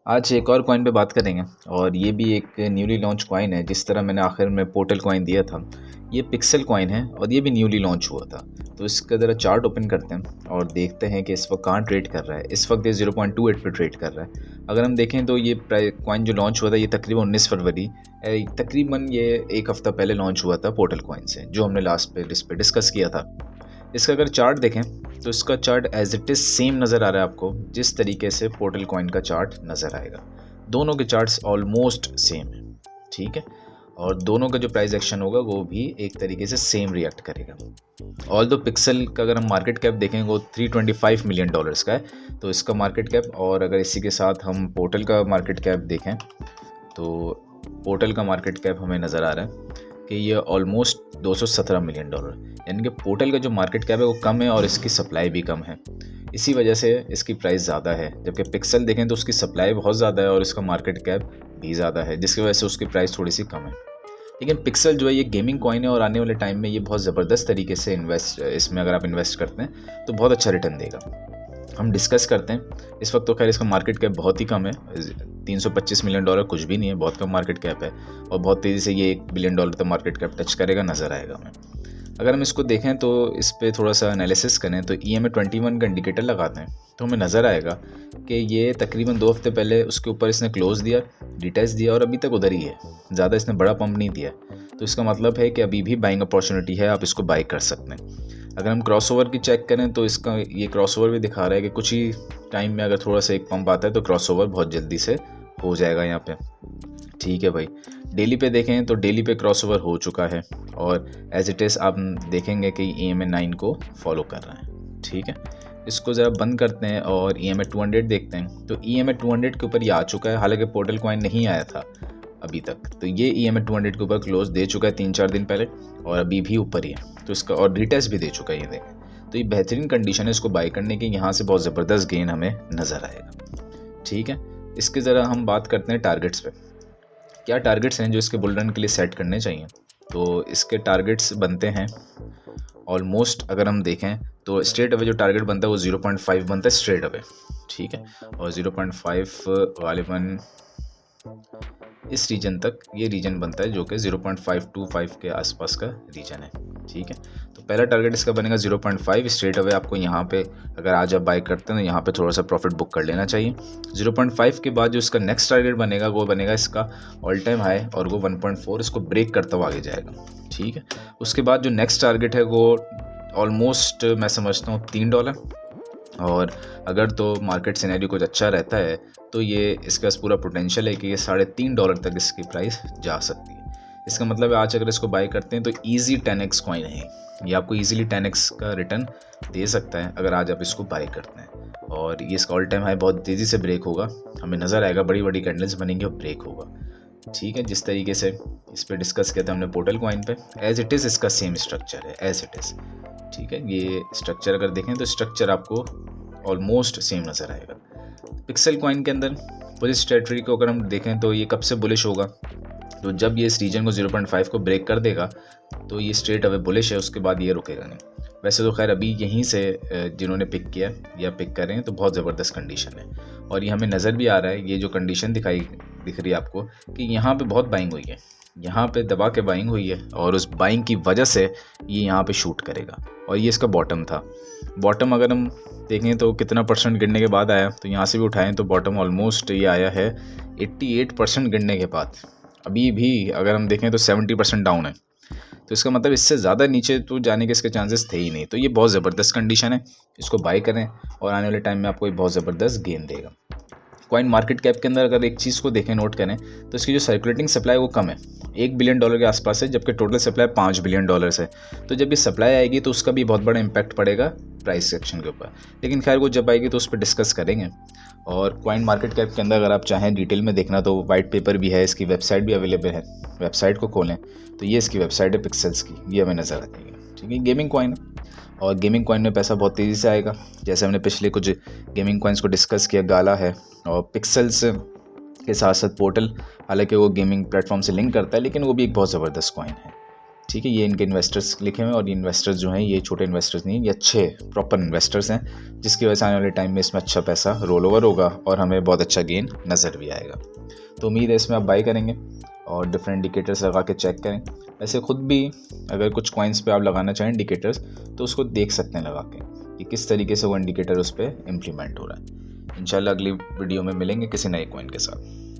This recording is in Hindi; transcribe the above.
आज एक और कॉइन पे बात करेंगे और ये भी एक न्यूली लॉन्च कॉइन है। जिस तरह मैंने आखिर में पोर्टल कॉइन दिया था, ये पिक्सल कॉइन है और ये भी न्यूली लॉन्च हुआ था। तो इसका ज़रा चार्ट ओपन करते हैं और देखते हैं कि इस वक्त कहाँ ट्रेड कर रहा है। इस वक्त ये 0.28 पे ट्रेड कर रहा है। अगर हम देखें तो ये कॉइन जो लॉन्च हुआ था ये तकरीबन 19 फरवरी, तकरीबन ये एक हफ़्ता पहले लॉन्च हुआ था पोर्टल कॉइन से, जो हमने लास्ट पे इस पर डिस्कस किया था। इसका अगर चार्ट देखें तो इसका chart as it is same नज़र आ रहा है आपको, जिस तरीके से पोर्टल कॉइन का चार्ट नज़र आएगा। दोनों के चार्ट्स ऑलमोस्ट सेम है, ठीक है। और दोनों का जो प्राइस एक्शन होगा वो भी एक तरीके से सेम रिएक्ट करेगा। ऑल दो पिक्सल का अगर हम मार्केट कैप देखें वो $325 मिलियन का है, तो इसका मार्केट कैप। और अगर इसी के साथ हम पोर्टल का मार्केट कैप देखें तो पोर्टल का मार्केट कैप हमें नज़र आ रहा है कि ये ऑलमोस्ट $217 मिलियन, यानी कि पोर्टल का जो मार्केट कैप है वो कम है और इसकी सप्लाई भी कम है। इसी वजह से इसकी प्राइस ज़्यादा है। जबकि पिक्सल देखें तो उसकी सप्लाई बहुत ज़्यादा है और इसका मार्केट कैप भी ज़्यादा है, जिसकी वजह से उसकी प्राइस थोड़ी सी कम है। लेकिन पिक्सल जो है ये गेमिंग कॉइन है और आने वाले टाइम में ये बहुत ज़बरदस्त तरीके से इसमें अगर आप इन्वेस्ट करते हैं तो बहुत अच्छा रिटर्न देगा। हम डिस्कस करते हैं। इस वक्त तो खैर इसका मार्केट कैप बहुत ही कम है, $325 मिलियन कुछ भी नहीं है, बहुत कम मार्केट कैप है। और बहुत तेज़ी से ये $1 बिलियन तक मार्केट कैप टच करेगा, नज़र आएगा हमें। अगर हम इसको देखें तो इस पर थोड़ा सा एनालिसिस करें तो EMA 21 का इंडिकेटर लगाते हैं तो हमें नज़र आएगा कि ये तकरीबन 2 हफ्ते पहले उसके ऊपर इसने क्लोज़ दिया, रिटेस्ट दिया और अभी तक उधर ही है। ज़्यादा इसने बड़ा पंप नहीं दिया। तो इसका मतलब है कि अभी भी बाइंग अपॉर्चुनिटी है, आप इसको बाई कर सकते हैं। अगर हम क्रॉसओवर की चेक करें तो इसका ये क्रॉसओवर भी दिखा रहा है कि कुछ ही टाइम में अगर थोड़ा सा एक पंप आता है तो क्रॉसओवर बहुत जल्दी से हो जाएगा यहाँ पे, ठीक है भाई। डेली पे देखें तो डेली पे क्रॉसओवर हो चुका है और एज इट इज़ आप देखेंगे कि EMA 9 को फॉलो कर रहा है, ठीक है। इसको ज़रा बंद करते हैं और EMA 200 देखते हैं। तो EMA 200 के ऊपर ये आ चुका है, हालांकि पोर्टल कॉइन नहीं आया था अभी तक। तो ये EMA 200 के ऊपर क्लोज दे चुका है 3-4 दिन पहले और अभी भी ऊपर ही है। तो इसका और रिटेस्ट भी दे चुका है, ये देखें। तो ये बेहतरीन कंडीशन है इसको बाई करने की, यहाँ से बहुत ज़बरदस्त गेन हमें नज़र आएगा, ठीक है। इसके ज़रा हम बात करते हैं टारगेट्स पे। क्या टारगेट्स हैं जो इसके बुल रन के लिए सेट करने चाहिए। तो इसके टारगेट्स बनते हैं ऑलमोस्ट, अगर हम देखें तो स्ट्रेट अवे जो टारगेट बनता है वो 0.5 बनता है स्ट्रेट अवे, ठीक है। और 0.5 गालिबन इस रीजन तक ये रीजन बनता है जो कि 0.525 के आसपास का रीजन है, ठीक है। तो पहला टारगेट इसका बनेगा 0.5 स्ट्रेट अवे। आपको यहाँ पे अगर आज आप बाई करते हैं तो यहाँ पे थोड़ा सा प्रॉफिट बुक कर लेना चाहिए। 0.5 के बाद जो इसका नेक्स्ट टारगेट बनेगा वो बनेगा इसका ऑल टाइम हाई और वो 1.4 इसको ब्रेक करता हुआ आगे जाएगा, ठीक है। उसके बाद जो नेक्स्ट टारगेट है वो ऑलमोस्ट मैं समझता हूँ $3। और अगर तो मार्केट सिनेरियो कुछ अच्छा रहता है तो ये इसके पास पूरा पोटेंशियल है कि ये $3.5 तक इसकी प्राइस जा सकती है। इसका मतलब है आज अगर इसको बाई करते हैं तो ईजी 10x कॉइन है, ये आपको ईजिली 10x का रिटर्न दे सकता है अगर आज आप इसको बाई करते हैं। और ये इसका ऑल टाइम हाई बहुत तेज़ी से ब्रेक होगा, हमें नज़र आएगा, बड़ी बड़ी कैंडल्स बनेंगी और ब्रेक होगा, ठीक है। जिस तरीके से इस पर डिस्कस किया था हमने पोर्टल कॉइन पे, एज इट इज़ इसका सेम स्ट्रक्चर है, एज इट इज़, ठीक है। ये स्ट्रक्चर अगर देखें तो स्ट्रक्चर आपको ऑलमोस्ट सेम नज़र आएगा। पिक्सल कॉइन के अंदर बुलिश टेरिटरी को अगर हम देखें तो ये कब से बुलिश होगा, तो जब ये इस रीजन को 0.5 को ब्रेक कर देगा तो ये स्ट्रेट अवे बुलिश है, उसके बाद ये रुकेगा नहीं। वैसे तो खैर अभी यहीं से जिन्होंने पिक किया या पिक कर रहे हैं तो बहुत ज़बरदस्त कंडीशन है और ये हमें नज़र भी आ रहा है। ये जो कंडीशन दिख रही है आपको कि यहाँ पे बहुत बाइंग हुई है, यहाँ पे दबा के बाइंग हुई है और उस बाइंग की वजह से ये यहाँ पे शूट करेगा। और ये इसका बॉटम था। बॉटम अगर हम देखें तो कितना परसेंट गिरने के बाद आया, तो यहाँ से भी उठाएं तो बॉटम ऑलमोस्ट ये आया है 88% गिरने के बाद। अभी भी अगर हम देखें तो 70% डाउन है। तो इसका मतलब इससे ज़्यादा नीचे तो जाने के इसके चांसेस थे ही नहीं। तो ये बहुत ज़बरदस्त कंडीशन है, इसको बाई करें और आने वाले टाइम में आपको बहुत ज़बरदस्त गेन देगा। कॉइन मार्केट कैप के अंदर अगर एक चीज़ को देखें, नोट करें तो इसकी जो सर्कुलेटिंग सप्लाई वो कम है, $1 बिलियन के आसपास है, जबकि टोटल सप्लाई $5 बिलियन है। तो जब ये सप्लाई आएगी तो उसका भी बहुत बड़ा इम्पैक्ट पड़ेगा प्राइस सेक्शन के ऊपर। लेकिन खैर वो जब आएगी तो उस पर डिस्कस करेंगे। और कॉइन मार्केट कैप के अंदर अगर आप चाहें डिटेल में देखना तो वाइट पेपर भी है, इसकी वेबसाइट भी अवेलेबल है। वेबसाइट को खोलें तो ये इसकी वेबसाइट है पिक्सल्स की, ये हमें नज़र आती है, ठीक है। गेमिंग कॉइन और गेमिंग कॉइन में पैसा बहुत तेज़ी से आएगा, जैसे हमने पिछले कुछ गेमिंग कॉइन्स को डिस्कस किया, गाला है और पिक्सल्स के साथ साथ पोर्टल, हालांकि वो गेमिंग प्लेटफॉर्म से लिंक करता है लेकिन वो भी एक बहुत ज़बरदस्त कॉइन है, ठीक है, ये इनके इन्वेस्टर्स लिखे हुए हैं और ये इन्वेस्टर्स जो हैं ये छोटे इन्वेस्टर्स नहीं, ये अच्छे प्रॉपर इन्वेस्टर्स हैं, जिसकी वजह से आने वाले टाइम में इसमें अच्छा पैसा रोल ओवर होगा और हमें बहुत अच्छा गेन नज़र भी आएगा। तो उम्मीद है इसमें आप बाई करेंगे और डिफरेंट इंडिकेटर्स लगा के चेक करें। ऐसे ख़ुद भी अगर कुछ कॉइन्स पे आप लगाना चाहें इंडिकेटर्स तो उसको देख सकते हैं लगा के कि किस तरीके से वो इंडिकेटर उस पर इम्प्लीमेंट हो रहा है। इंशाल्लाह अगली वीडियो में मिलेंगे किसी नए कॉइन के साथ।